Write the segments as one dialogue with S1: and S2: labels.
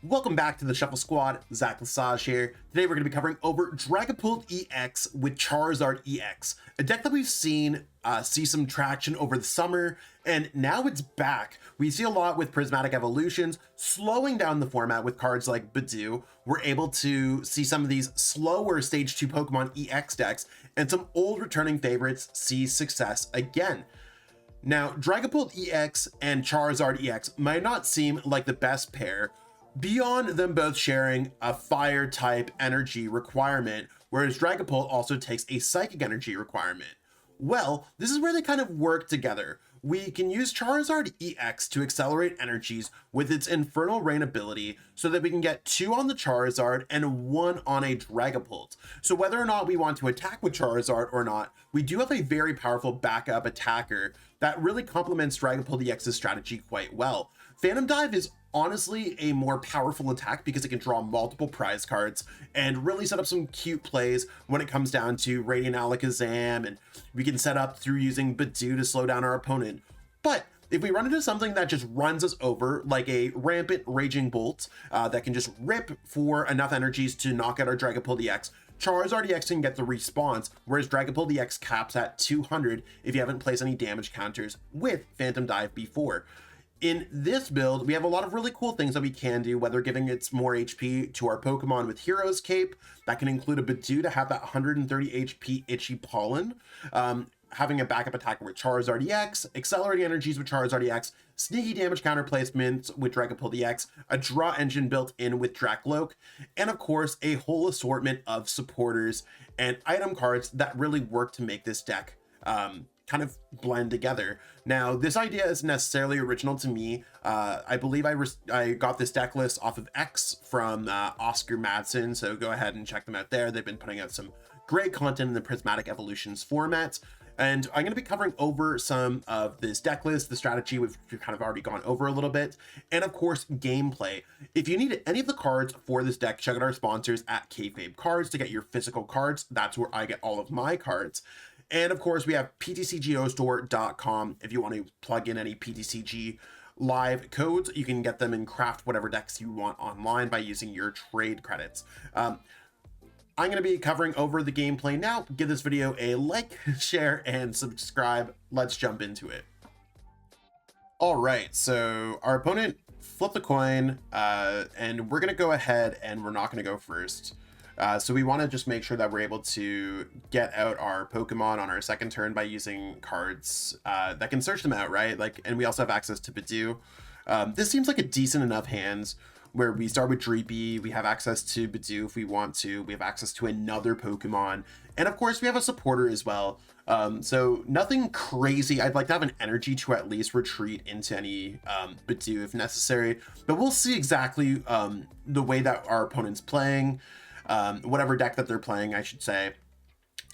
S1: Welcome back to the Shuffle Squad. Zach Lesage here. Today we're going to be covering over Dragapult EX with Charizard EX, a deck that we've seen see some traction over the summer, and now it's back. We see a lot with Prismatic evolutions, slowing down the format with cards like Budew. We're able to see some of these slower Stage 2 Pokemon EX decks, and some old returning favorites see success again. Now, Dragapult EX and Charizard EX might not seem like the best pair, beyond them both sharing a fire type energy requirement, whereas Dragapult also takes a psychic energy requirement. Well, this is where they kind of work together. We can use Charizard EX to accelerate energies with its Infernal Rain ability so that we can get 2 on the Charizard and 1 on a Dragapult. So whether or not we want to attack with Charizard or not, we do have a very powerful backup attacker that really complements Dragapult EX's strategy quite well. Phantom Dive is honestly a more powerful attack because it can draw multiple prize cards and really set up some cute plays when it comes down to Radiant Alakazam, and we can set up through using Budew to slow down our opponent. But if we run into something that just runs us over, like a rampant Raging Bolt that can just rip for enough energies to knock out our Dragapult EX, Charizard EX can get the response, whereas Dragapult EX caps at 200 if you haven't placed any damage counters with Phantom Dive before. In this build, we have a lot of really cool things that we can do, whether giving its more HP to our Pokemon with Hero's Cape. That can include a Budew to have that 130 HP Itchy Pollen, having a backup attacker with Charizard EX, accelerating energies with Charizard EX, sneaky damage counter placements with Dragapult EX, a draw engine built in with Drakloak, and of course, a whole assortment of supporters and item cards that really work to make this deck kind of blend together. Now, this idea isn't necessarily original to me. I believe I got this deck list off of X from Oscar Madsen, so go ahead and check them out there. They've been putting out some great content in the Prismatic Evolutions format, and I'm going to be covering over some of this deck list, the strategy we've kind of already gone over a little bit, and of course, gameplay. If you need any of the cards for this deck, check out our sponsors at Kayfabe Cards to get your physical cards. That's where I get all of my cards. And of course, we have ptcgostore.com. If you want to plug in any PTCG live codes, you can get them and craft whatever decks you want online by using your trade credits. I'm going to be covering over the gameplay now. Give this video a like, share, and subscribe. Let's jump into it. All right, so our opponent flipped a coin, and we're going to go ahead and we're not going to go first. So we want to just make sure that we're able to get out our Pokemon on our second turn by using cards that can search them out, right? And we also have access to Budew. This seems like a decent enough hands where we start with Dreepy, we have access to Budew if we want to, we have access to another Pokemon, and of course we have a supporter as well. So nothing crazy. I'd like to have an energy to at least retreat into any Budew if necessary, but we'll see exactly the way that our opponent's playing. Whatever deck that they're playing, I should say,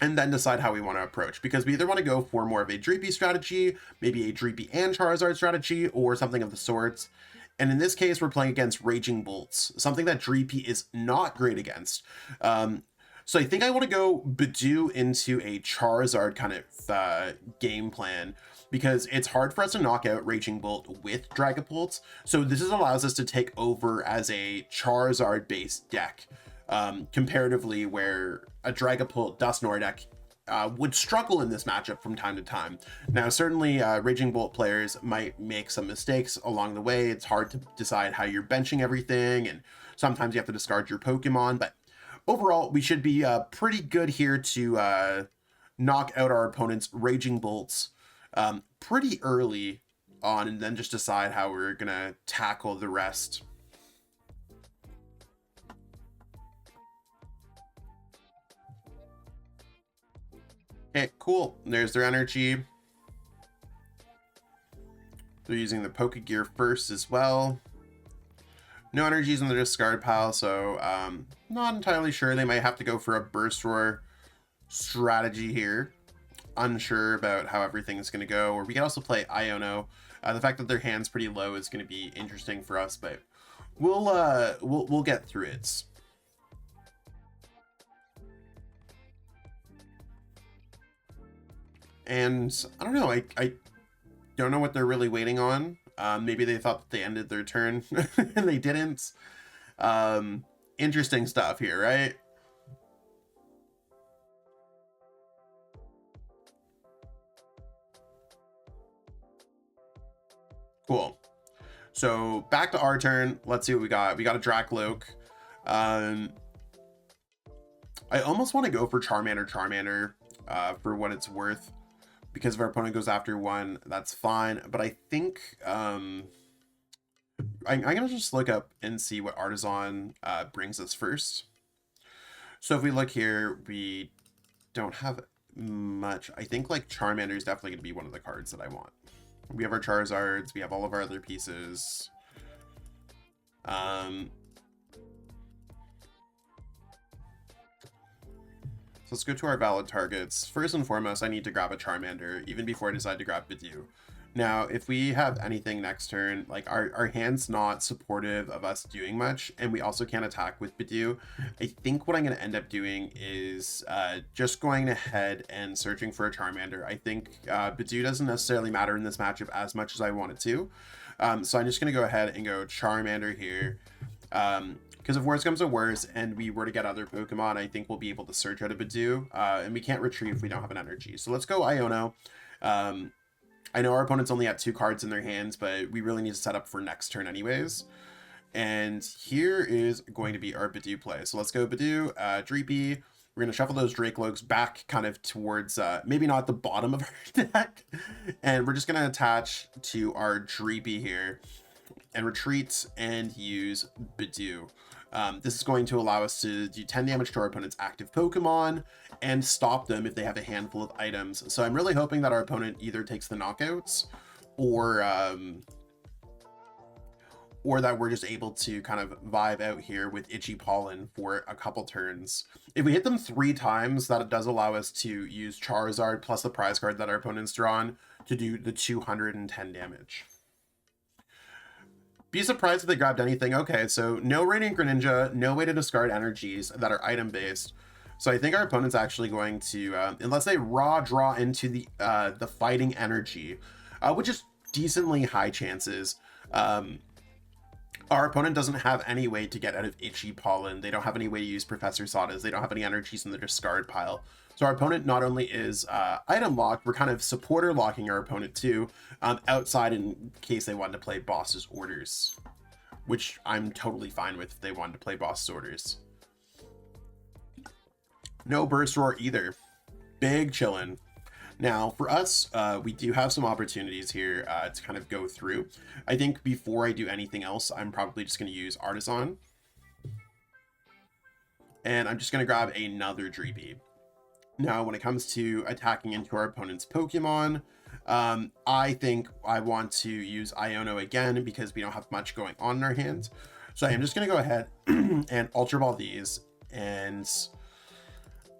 S1: and then decide how we want to approach, because we either want to go for more of a Dreepy strategy, maybe a Dreepy and Charizard strategy, or something of the sorts. And in this case, we're playing against Raging Bolts, something that Dreepy is not great against. So I think I want to go Budew into a Charizard kind of game plan, because it's hard for us to knock out Raging Bolt with Dragapult. So this allows us to take over as a Charizard based deck. Comparatively, where a Dragapult Dusknoir deck would struggle in this matchup from time to time. Now, certainly Raging Bolt players might make some mistakes along the way. It's hard to decide how you're benching everything, and sometimes you have to discard your Pokemon, but overall, we should be pretty good here to knock out our opponent's Raging Bolts pretty early on, and then just decide how we're gonna tackle the rest. Okay, cool. There's their energy. They're using the Pokegear first as well. No energies in the discard pile, so not entirely sure. They might have to go for a Burst Roar strategy here. Unsure about how everything's going to go. Or we can also play Iono. The fact that their hand's pretty low is going to be interesting for us, but we'll get through it. And I don't know, I don't know what they're really waiting on. Maybe they thought that they ended their turn and they didn't. Interesting stuff here, right? Cool. So back to our turn. Let's see what we got. We got a Drakloak. I almost want to go for Charmander for what it's worth, because if our opponent goes after one, that's fine. But I think I'm gonna just look up and see what Artisan brings us first. So if we look here, we don't have much. I think like Charmander is definitely gonna be one of the cards that I want. We have our Charizards, we have all of our other pieces. So let's go to our valid targets. First and foremost, I need to grab a Charmander, even before I decide to grab Budew. Now, if we have anything next turn, like our hand's not supportive of us doing much, and we also can't attack with Budew, I think what I'm going to end up doing is just going ahead and searching for a Charmander. I think Budew doesn't necessarily matter in this matchup as much as I want it to. So I'm just going to go ahead and go Charmander here. Because if worse comes to worse and we were to get other Pokemon, I think we'll be able to search out a Budew, and we can't retreat if we don't have an energy. So let's go Iono. I know our opponents only have 2 cards in their hands, but we really need to set up for next turn anyways. And here is going to be our Budew play. So let's go Budew, Dreepy. We're going to shuffle those Drakloaks back kind of towards, maybe not the bottom of our deck. And we're just going to attach to our Dreepy here and retreat and use Budew. This is going to allow us to do 10 damage to our opponent's active Pokemon and stop them if they have a handful of items. So I'm really hoping that our opponent either takes the knockouts or that we're just able to kind of vibe out here with Itchy Pollen for a couple turns. If we hit them 3 times, that does allow us to use Charizard plus the prize card that our opponent's drawn to do the 210 damage. Be surprised if they grabbed anything. Okay, so no Radiant Greninja, no way to discard energies that are item based. So I think our opponent's actually going to, unless they raw draw into the fighting energy, which is decently high chances. Our opponent doesn't have any way to get out of Itchy Pollen. They don't have any way to use Professor Sodas. They don't have any energies in the discard pile. So our opponent not only is item locked, we're kind of supporter locking our opponent too, outside in case they wanted to play Boss's Orders, which I'm totally fine with if they wanted to play Boss's Orders. No Burst Roar either. Big chillin'. Now, for us, we do have some opportunities here to kind of go through. I think before I do anything else, I'm probably just going to use Artisan. And I'm just going to grab another Dreepy. Now, when it comes to attacking into our opponent's Pokemon, I think I want to use Iono again because we don't have much going on in our hands. So I am just going to go ahead and Ultra Ball these. And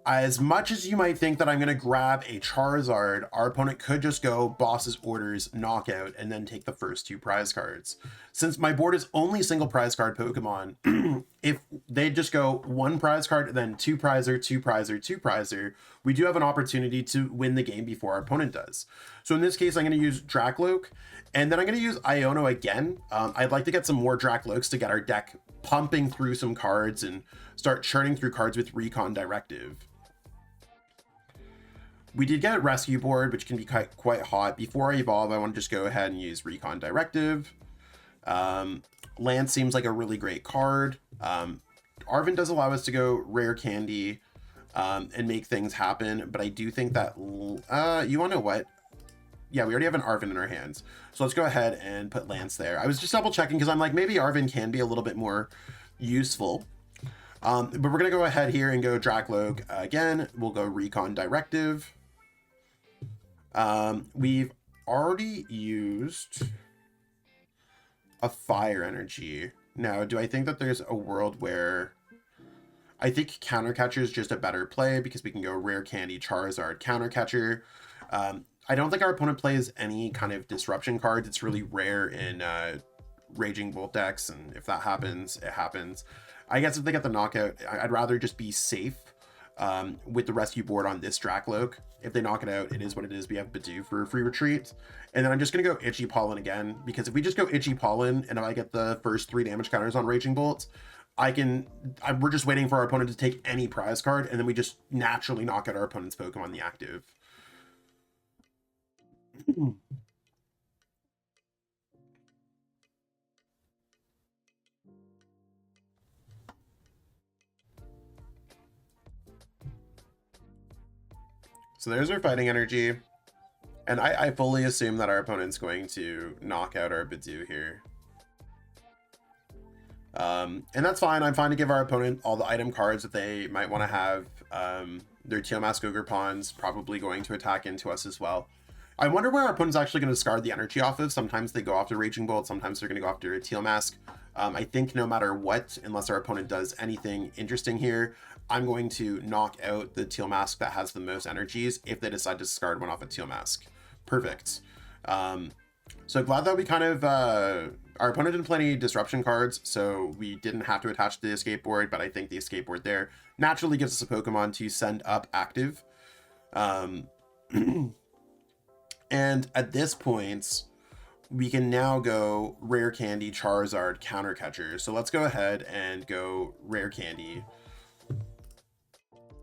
S1: as much as you might think that I'm going to grab a Charizard, our opponent could just go Boss's Orders, Knockout, and then take the first 2 prize cards. Since my board is only single prize card Pokemon, if they just go 1 prize card, then 2 prizer, 2 prizer, 2 prizer, we do have an opportunity to win the game before our opponent does. So in this case, I'm going to use Drakloak, and then I'm going to use Iono again. I'd like to get some more Draklooks to get our deck pumping through some cards and start churning through cards with Recon Directive. We did get a Rescue Board, which can be quite hot. Before I evolve, I want to just go ahead and use Recon Directive. Lance seems like a really great card. Arven does allow us to go Rare Candy and make things happen, but I do think that, you want to know what? Yeah, we already have an Arven in our hands. So let's go ahead and put Lance there. I was just double checking because I'm like, maybe Arven can be a little bit more useful. But we're going to go ahead here and go Drakloak again. We'll go Recon Directive. We've already used a Fire Energy. Now, do I think that there's a world where I think Counter Catcher is just a better play because we can go Rare Candy Charizard Counter Catcher. I don't think our opponent plays any kind of disruption cards. It's really rare in Raging Bolt decks, and if that happens, it happens. I guess if they get the knockout, I'd rather just be safe with the Rescue Board on this Drakloak. If they knock it out, it is what it is. We have Budew for free retreat. And then I'm just going to go Itchy Pollen again, because if we just go Itchy Pollen, and if I get the first 3 damage counters on Raging Bolt, we're just waiting for our opponent to take any prize card, and then we just naturally knock out our opponent's Pokemon in the active. So there's our fighting energy. And I fully assume that our opponent's going to knock out our Budew here. And that's fine. I'm fine to give our opponent all the item cards that they might want to have. Their Tealmask Ogre Pawns probably going to attack into us as well. I wonder where our opponent's actually going to discard the energy off of. Sometimes they go after Raging Bolt. Sometimes they're going to go after a Tealmask. I think no matter what, unless our opponent does anything interesting here, I'm going to knock out the Tealmask that has the most energies if they decide to discard one off a Tealmask. Perfect. So glad that we kind of, our opponent didn't play any disruption cards, so we didn't have to attach the escape board, but I think the escape board there naturally gives us a Pokemon to send up active. And at this point, we can now go Rare Candy Charizard Counter Catcher. So let's go ahead and go Rare Candy.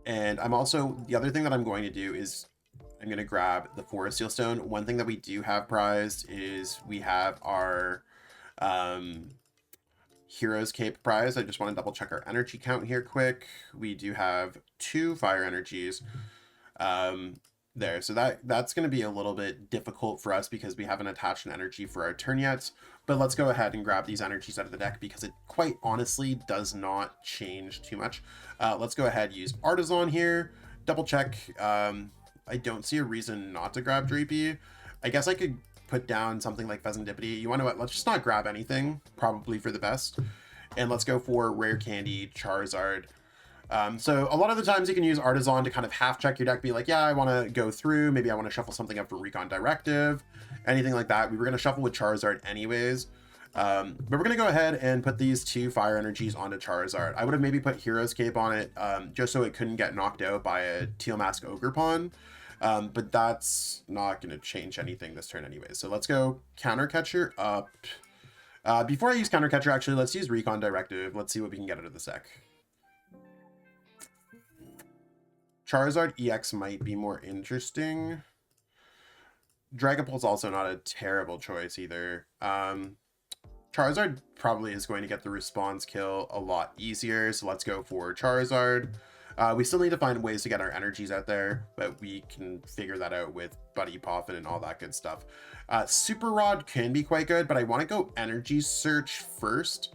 S1: And I'm also, the other thing that I'm going to do is I'm going to grab the Forest Seal Stone. One thing that we do have prized is we have our Hero's Cape prize. I just want to double check our energy count here quick. We do have 2 fire energies there. So that's going to be a little bit difficult for us because we haven't attached an energy for our turn yet. But let's go ahead and grab these energies out of the deck because it quite honestly does not change too much. Let's go ahead and use Artisan here. Double check. I don't see a reason not to grab Dreepy. I guess I could put down something like Fezandipiti. You want to what? Let's just not grab anything, probably for the best. And let's go for Rare Candy Charizard. So a lot of the times you can use Artisan to kind of half check your deck, be like, yeah, I want to go through. Maybe I want to shuffle something up for Recon Directive, anything like that. We were going to shuffle with Charizard anyways. But we're going to go ahead and put these 2 fire energies onto Charizard. I would have maybe put Hero's Cape on it just so it couldn't get knocked out by a Tealmask Ogre Pawn. But that's not going to change anything this turn anyway. So let's go Counter Catcher up. Before I use Counter Catcher, actually, let's use Recon Directive. Let's see what we can get out of the deck. Charizard EX might be more interesting. Dragapult's also not a terrible choice either. Charizard probably is going to get the response kill a lot easier, so let's go for Charizard. We still need to find ways to get our energies out there, but we can figure that out with Buddy Poffin and all that good stuff. Super Rod can be quite good, but I want to go Energy Search first.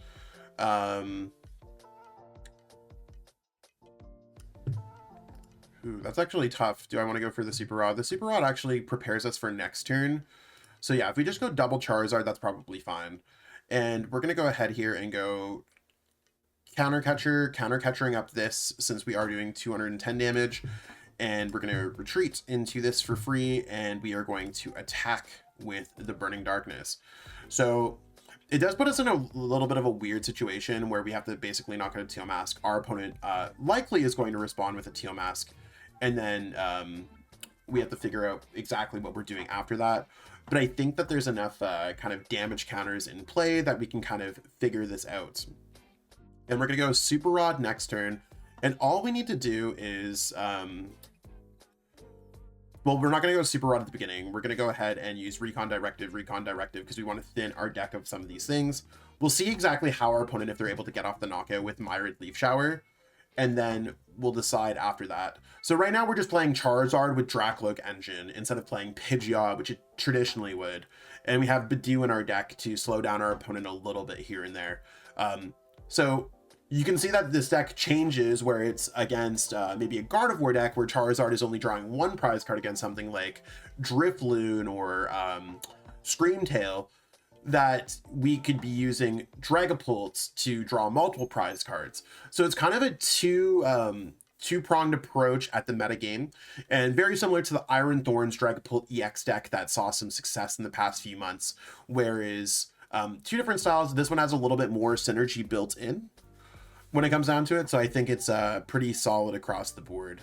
S1: Ooh, that's actually tough. Do I want to go for the Super Rod? The Super Rod actually prepares us for next turn. So yeah, if we just go double Charizard, that's probably fine. And we're going to go ahead here and go Counter Catcher, Counter Catchering up this since we are doing 210 damage. And we're going to retreat into this for free, and we are going to attack with the Burning Darkness. So it does put us in a little bit of a weird situation where we have to basically knock out a Tealmask. Our opponent likely is going to respond with a Tealmask, and then we have to figure out exactly what we're doing after that. But I think that there's enough kind of damage counters in play that we can kind of figure this out. And we're going to go Super Rod next turn. And all we need to do is, well, we're not going to go Super Rod at the beginning. We're going to go ahead and use Recon Directive, because we want to thin our deck of some of these things. We'll see exactly how our opponent, if they're able to get off the knockout with Myriad Leaf Shower. And then we'll decide after that. So right now we're just playing Charizard with Drakloak Engine instead of playing Pidgeot, which it traditionally would. And we have Budew in our deck to slow down our opponent a little bit here and there. So you can see that this deck changes where it's against maybe a Gardevoir deck where Charizard is only drawing 1 prize card against something like Drifloon or Screamtail, that we could be using Dragapult to draw multiple prize cards. So it's kind of a two-pronged approach at the metagame, and very similar to the Iron Thorns Dragapult EX deck that saw some success in the past few months, whereas 2 different styles. This one has a little bit more synergy built in when it comes down to it, so I think it's pretty solid across the board.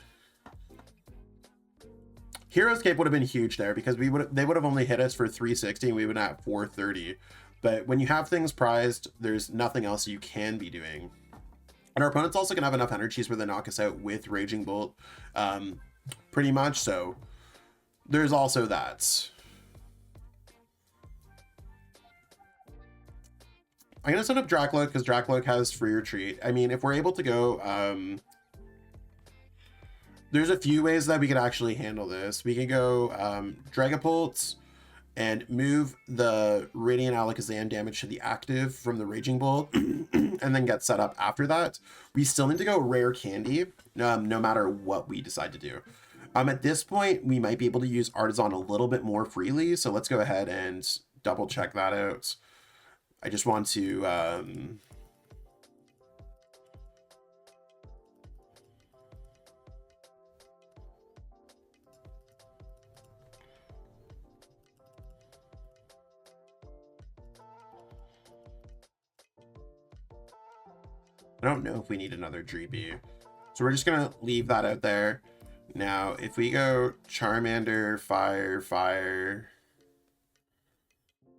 S1: Hero's Cape would have been huge there because they would have only hit us for 360 and we would have 430. But when you have things prized, there's nothing else you can be doing. And our opponent's also gonna have enough energies where they knock us out with Raging Bolt, pretty much. So there's also that. I'm gonna set up Drakloak because Drakloak has free retreat. I mean, if we're able to go, there's a few ways that we could actually handle this. We can go Dragapult and move the Radiant Alakazam damage to the active from the Raging Bolt and then get set up after that. We still need to go Rare Candy, no matter what we decide to do. At this point, we might be able to use Artisan a little bit more freely, so let's go ahead and double check that out. I just want to... I don't know if we need another Dreepy. So we're just going to leave that out there. Now, if we go Charmander, Fire,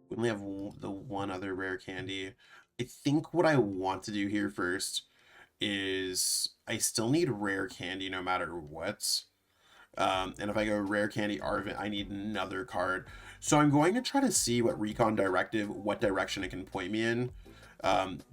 S1: we only have the one other rare candy. I think what I want to do here first is I still need rare candy no matter what. And if I go rare candy Arven, I need another card. So I'm going to try to see what Recon Directive, what direction it can point me in.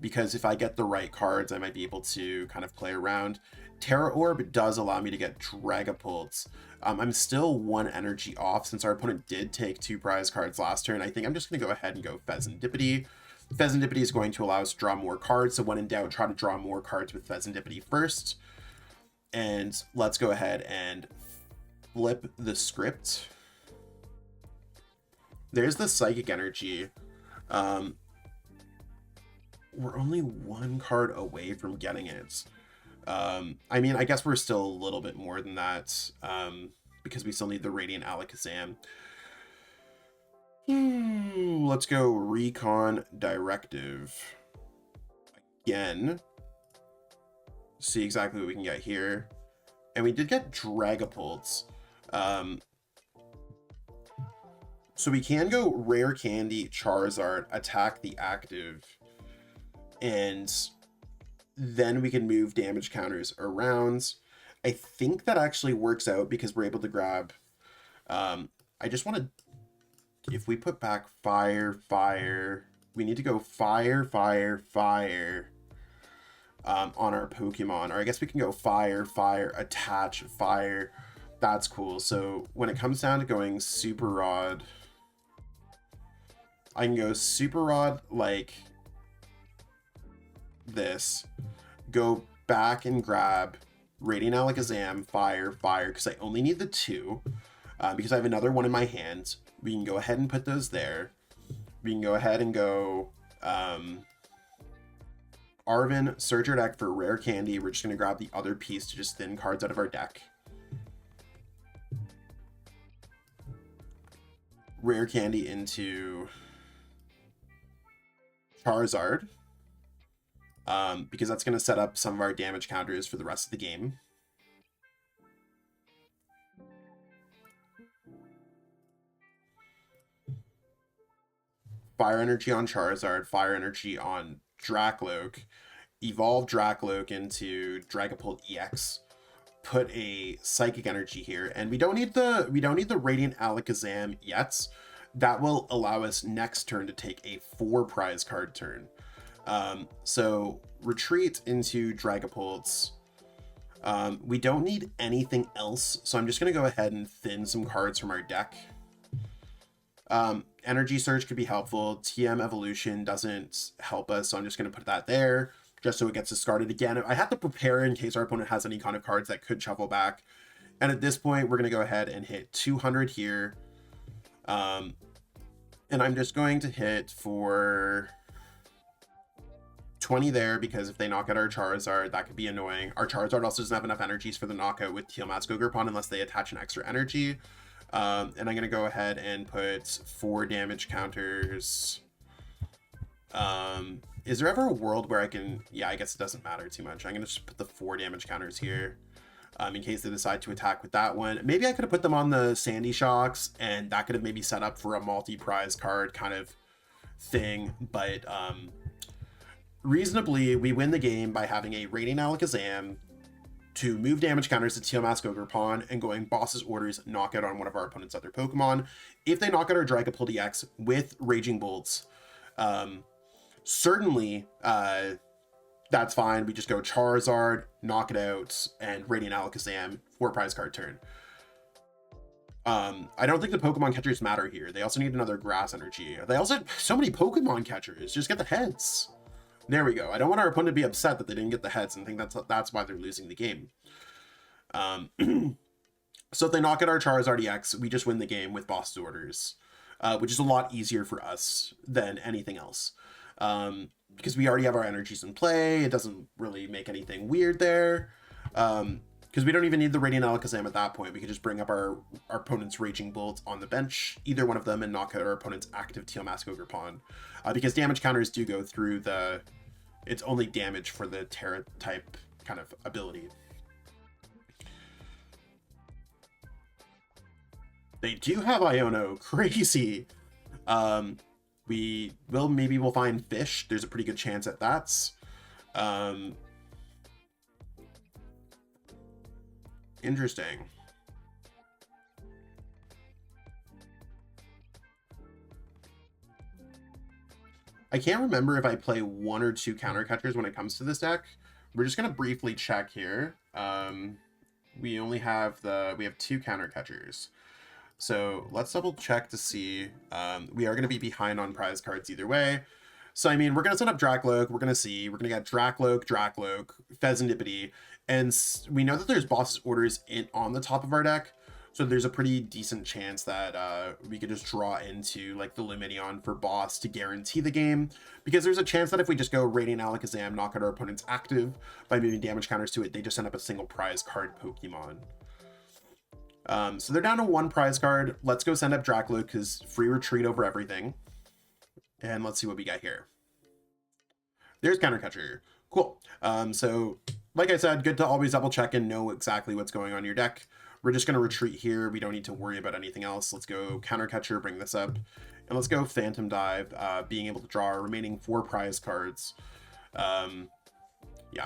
S1: Because if I get the right cards, I might be able to kind of play around. Tera Orb does allow me to get Dragapults. I'm still one energy off since our opponent did take 2 prize cards last turn. I think I'm just going to go ahead and go Fezandipiti. Fezandipiti is going to allow us to draw more cards, so when in doubt, try to draw more cards with Fezandipiti first. And let's go ahead and flip the script. There's the Psychic Energy. We're only 1 card away from getting it. I mean, I guess we're still a little bit more than that, because we still need the Radiant Alakazam. Let's go Recon Directive again. See exactly what we can get here. And we did get Dragapults. So we can go Rare Candy Charizard, attack the active, and then we can move damage counters around. I think that actually works out because we're able to grab... I just want to... If we put back Fire, we need to go Fire, on our Pokemon. Or I guess we can go Fire, attach, Fire. That's cool. So when it comes down to going Super Rod, I can go Super Rod like this, go back and grab Radiant Alakazam, Fire, because I only need the 2, because I have another one in my hand. We can go ahead and put those there. We can go ahead and go Arven, search our deck for Rare Candy. We're just going to grab the other piece to just thin cards out of our deck. Rare Candy into Charizard. Because that's going to set up some of our damage counters for the rest of the game. Fire Energy on Charizard, Fire Energy on Drakloak, evolve Drakloak into Dragapult EX, put a Psychic Energy here, and we don't need the Radiant Alakazam yet. That will allow us next turn to take a 4 prize card turn. So retreat into Dragapults. We don't need anything else, so I'm just going to go ahead and thin some cards from our deck. Energy Search could be helpful. TM Evolution doesn't help us, so I'm just going to put that there just so it gets discarded again. I have to prepare in case our opponent has any kind of cards that could shuffle back. And at this point, we're going to go ahead and hit 200 here. And I'm just going to hit for 20 there, because if they knock out our Charizard, that could be annoying. Our Charizard also doesn't have enough energies for the knockout with Tiamat's Gogurpon unless they attach an extra energy. And I'm going to go ahead and put 4 damage counters. Is there ever a world where I can... Yeah, I guess it doesn't matter too much. I'm going to just put the 4 damage counters here. In case they decide to attack with that one. Maybe I could have put them on the Sandy Shocks, and that could have maybe set up for a multi-prize card kind of thing. But reasonably, we win the game by having a Radiant Alakazam to move damage counters to Teal Mask Ogerpon and going boss's orders knockout on one of our opponent's other Pokemon. If they knock out our Dragapult EX with Raging Bolts, certainly that's fine. We just go Charizard, knock it out, and Radiant Alakazam for prize card turn. I don't think the Pokemon catchers matter here. They also need another Grass Energy. They also have so many Pokemon catchers. Just get the heads. There we go. I don't want our opponent to be upset that they didn't get the heads and think that's why they're losing the game. So if they knock out our Charizard EX, we just win the game with boss orders, which is a lot easier for us than anything else. Because we already have our energies in play. It doesn't really make anything weird there. Because we don't even need the Radiant Alakazam at that point. We could just bring up our opponent's Raging Bolt on the bench, either one of them, and knock out our opponent's active Teal Mask Ogerpon. Because damage counters do go through the... It's only damage for the Tera type kind of ability. They do have Iono. Crazy. Maybe we'll find Fish. There's a pretty good chance at that. Interesting. I can't remember if I play one or two counter catchers when it comes to this deck. We're just gonna briefly check here. We have two counter catchers. So let's double check to see. We are gonna be behind on prize cards either way. So I mean, we're gonna set up Drakloak. We're gonna get Drakloak, Fezandipiti, and we know that there's boss's orders on the top of our deck. So there's a pretty decent chance that we could just draw into like the Lumineon for boss to guarantee the game, because there's a chance that if we just go Radiant Alakazam, knock out our opponent's active by moving damage counters to it, they just end up a single prize card Pokemon. So they're down to one prize card. Let's go send up Drakloak because free retreat over everything. And let's see what we got here. There's counter catcher. Cool. So like I said, good to always double check and know exactly what's going on in your deck. We're just going to retreat here. We don't need to worry about anything else. Let's go counter catcher, bring this up, and let's go Phantom Dive, being able to draw our remaining 4 prize cards. Yeah,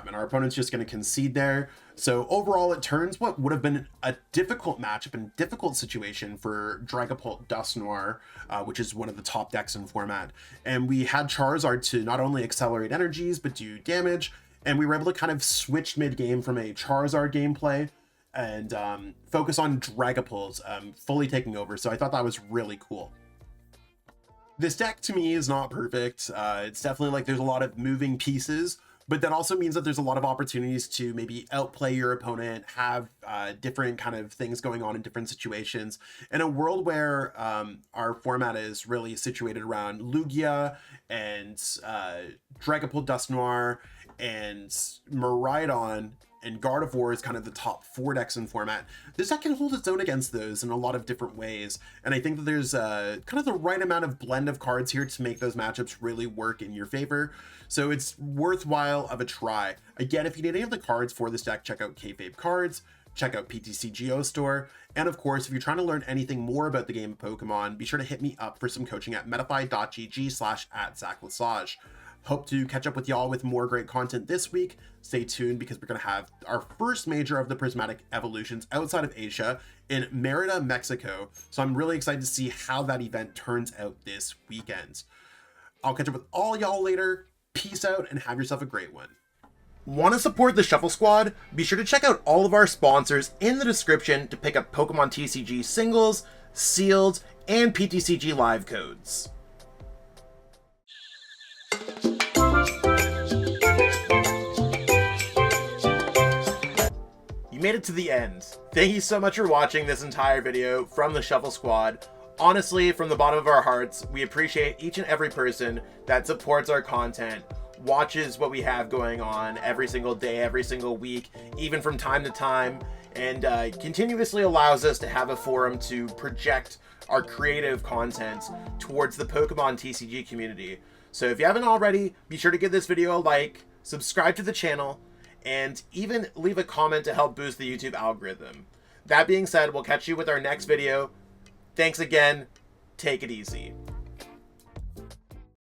S1: and our opponent's just going to concede there. So overall, it turns what would have been a difficult matchup and difficult situation for Dragapult Dusknoir, which is one of the top decks in format. And we had Charizard to not only accelerate energies, but do damage. And we were able to kind of switch mid-game from a Charizard gameplay and focus on Dragapult fully taking over. So I thought that was really cool. This deck to me is not perfect. It's definitely like there's a lot of moving pieces, but that also means that there's a lot of opportunities to maybe outplay your opponent, have different kind of things going on in different situations. In a world where our format is really situated around Lugia and Dragapult Dusknoir and Miraidon, and Gardevoir is kind of the top 4 decks in format, this deck can hold its own against those in a lot of different ways. And I think that there's kind of the right amount of blend of cards here to make those matchups really work in your favor. So it's worthwhile of a try. Again, if you need any of the cards for this deck, check out Kayfabe Cards, check out PTC Geo Store. And of course, if you're trying to learn anything more about the game of Pokemon, be sure to hit me up for some coaching at metafy.gg/@ZachLasage. Hope to catch up with y'all with more great content this week. Stay tuned because we're going to have our first major of the Prismatic evolutions outside of Asia in Merida, Mexico. So I'm really excited to see how that event turns out this weekend. I'll catch up with all y'all later. Peace out and have yourself a great one. Want to support the Shuffle Squad? Be sure to check out all of our sponsors in the description to pick up Pokemon TCG singles, sealed, and PTCG live codes. You made it to the end. Thank you so much for watching this entire video from the Shuffle Squad. Honestly, from the bottom of our hearts, we appreciate each and every person that supports our content, watches what we have going on every single day, every single week, even from time to time, and continuously allows us to have a forum to project our creative content towards the Pokemon TCG community. So if you haven't already, be sure to give this video a like, subscribe to the channel, and even leave a comment to help boost the YouTube algorithm. That being said, we'll catch you with our next video. Thanks again. Take it easy.